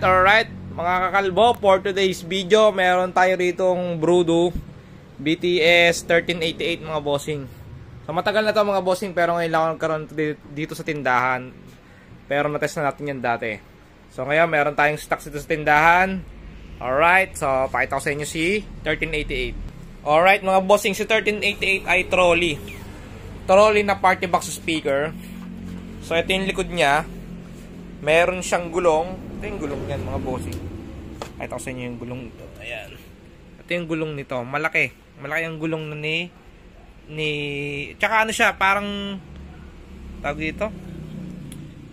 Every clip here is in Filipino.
Alright, mga kakalbo, for today's video, meron tayo ritong Brudo BTS 1388 mga bossing. So matagal na to mga bossing, pero ngayon lang ako nagkaroon dito sa tindahan. Pero natest na natin yan dati. So ngayon meron tayong stocks dito sa tindahan. Alright, so pakita ko sa inyo si 1388. Alright mga bossing, si 1388 ay trolley. Trolley na party box speaker. So ito yung likod niya. Meron siyang gulong. Ito yung gulong niyan mga bossing. Pakita ko sa inyo yung gulong nito. Ayan. Ito yung gulong nito. Malaki. Malaki yung gulong na ni tsaka ano siya, parang tawag dito,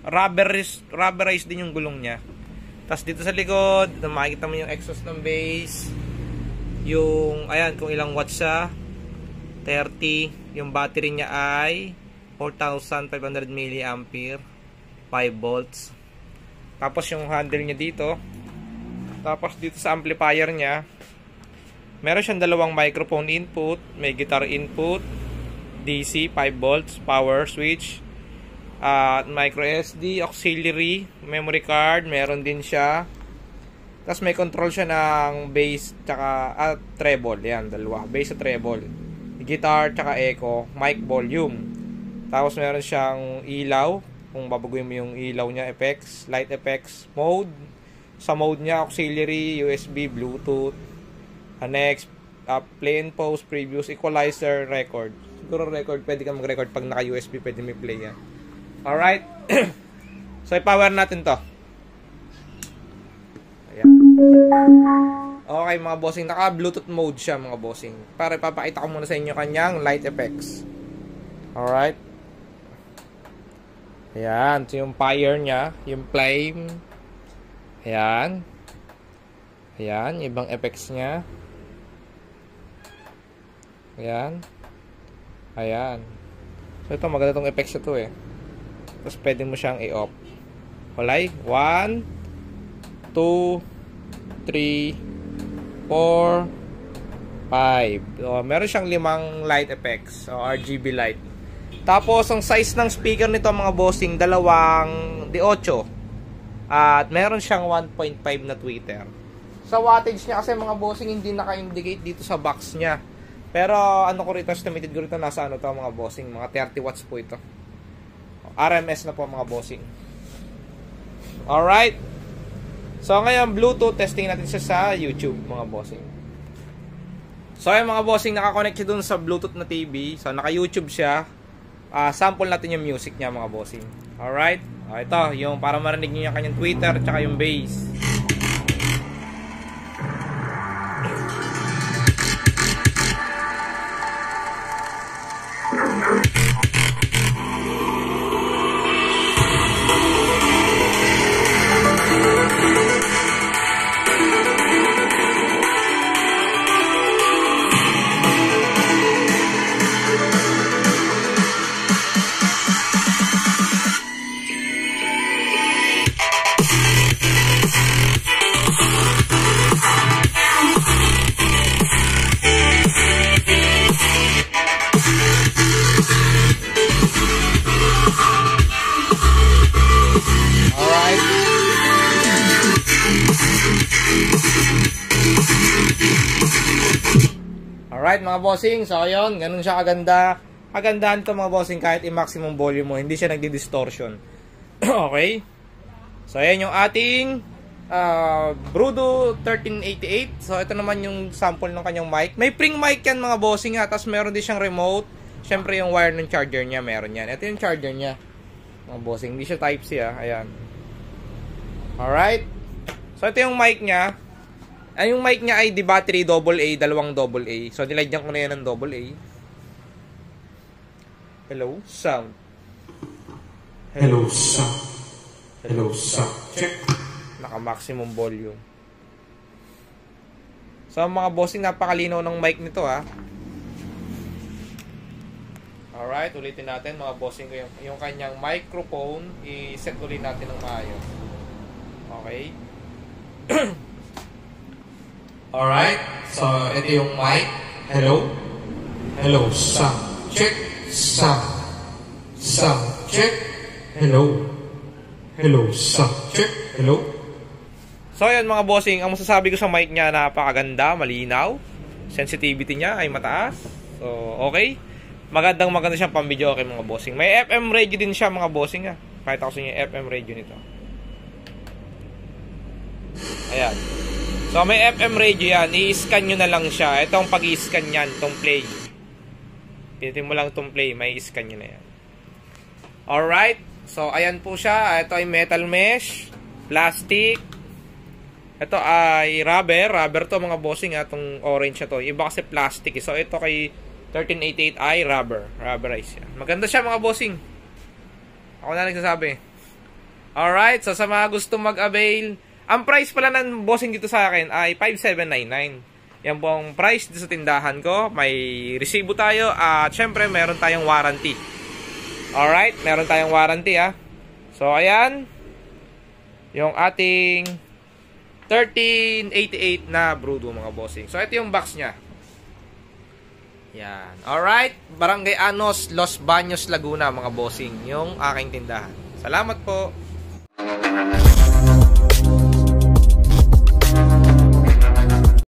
rubberized din yung gulong niya. Tapos dito sa likod, makikita mo yung exhaust ng base. Yung, ayan, kung ilang watts siya. 30. Yung battery niya ay 4,500 mAh. 5 volts. Tapos yung handle niya dito. Tapos dito sa amplifier niya, meron siyang dalawang microphone input, may guitar input, DC 5 volts, power switch, micro SD, auxiliary, memory card, meron din siya. Tapos may control siya ng bass tsaka treble, yan, dalawa, bass at treble, guitar tsaka echo, mic volume. Tapos meron siyang ilaw, kung babaguhin mo yung ilaw niya, effects, light effects, mode. Sa mode niya, auxiliary, USB, Bluetooth, next, play and pause, previews, equalizer, record. Siguro record, pwede ka mag-record pag naka-USB, pwede may play yan. Alright. So, i-power natin to. Ayan. Okay mga bossing, naka-Bluetooth mode siya mga bossing. Para ipapakita ko muna sa inyo kanyang light effects. Alright. Ayan, so yung fire niya, yung flame. Ayan. Ayan, ibang effects niya. Ayan. Ayan. So ito, maganda itong effects ito eh. Tapos pwede mo siyang i-off. Walay. 1, 2, 3, 4, 5. So, meron siyang 5 light effects. So, RGB light. Tapos, ang size ng speaker nito mga bossing, 2 D8. At meron siyang 1.5 na tweeter. Sa wattage niya kasi mga bossing, hindi naka-indicate dito sa box niya. Pero ano ko rito, estimated ko rito, nasa ano to mga bossing, mga 30 watts po ito. RMS na po mga bossing. Alright. So ngayon, Bluetooth, testing natin siya sa YouTube mga bossing. So ayun mga bossing, nakakonect siya dun sa Bluetooth na TV. So naka-YouTube siya. Sample natin yung music niya mga bossing. Alright. Ito, yung para marinig niyo yung kanyang tweeter tsaka yung bass. Alright mga bossing, so ayun, ganun siya kaganda. Kagandahan to mga bossing kahit i-maximum volume mo, hindi siya nagdi-distortion. Okay? So ayan yung ating Brudo 1388. So ito naman yung sample ng kanyang mic. May pring mic yan mga bossing ha, tapos meron din siyang remote. Siyempre yung wire ng charger niya, meron yan. Ito yung charger niya mga bossing, hindi siya Type-C ha, ayan. Alright? So ito yung mic niya. Yung mic niya ay di battery AA, 2 AA. So nilagyan ko na yan ng AA. Hello, sound. Hello, sound. Hello, sound. Check. Naka maximum volume. So mga bossing, napakalinaw ng mic nito ha. Alright, ulitin natin mga bossing ko yung kanyang microphone. I-set ulit natin ng maayos. Okay. Alright, so ito yung mic. Hello. Hello, sound. Check. Sound. Sound. Check. Hello. Hello, sound. Check. Hello. So ayan mga bossing, ang masasabi ko sa mic niya, napakaganda, malinaw. Sensitivity niya ay mataas. So okay. Maganda siyang pang-video, okay mga bossing. May FM radio din siya mga bossing ha. Pakita ko sa inyo yung FM radio nito. Ayan. So may FM radio yan. I-scan nyo na lang siya. Ito ang pag-i-scan yan, itong play. Pinitin mo lang itong play, may i-scan nyo na yan. Alright. So ayan po siya. Ito ay metal mesh, plastic. Ito ay rubber to mga bossing ha. Itong orange na to. Iba kasi plastic. So ito kay 1388i rubberized yan. Maganda siya mga bossing. Ako na nagsasabi. Alright, so sa mga gusto mag-avail, ang price pala ng bossing dito sa akin ay 5,799. Yan po ang price dito sa tindahan ko. May resibo tayo at syempre meron tayong warranty. Alright, meron tayong warranty ha. So ayan, yung ating 1388 na Brudo mga bossing. So ito yung box nya. Yan. Alright. Barangay Anos, Los Baños, Laguna mga bossing. Yung aking tindahan. Salamat po.